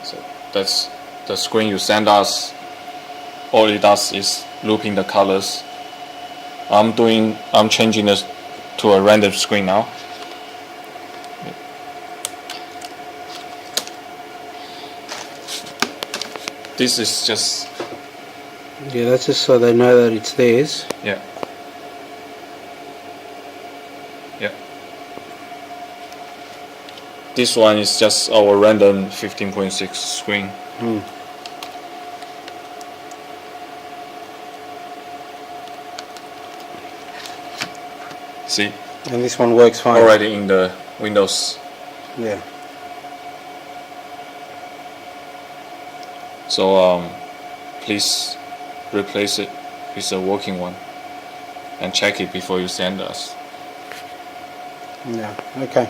So that's the screen you send us. All it does is looping the colors. I'm changing this to a random screen now. This is just, yeah, that's just so they know that it's theirs. yeah. Yeah. This one is just our random 15.6 screen. See? And this one works fine. Already in the Windows. Yeah. So please replace it with a working one and check it before you send us. Yeah. Okay.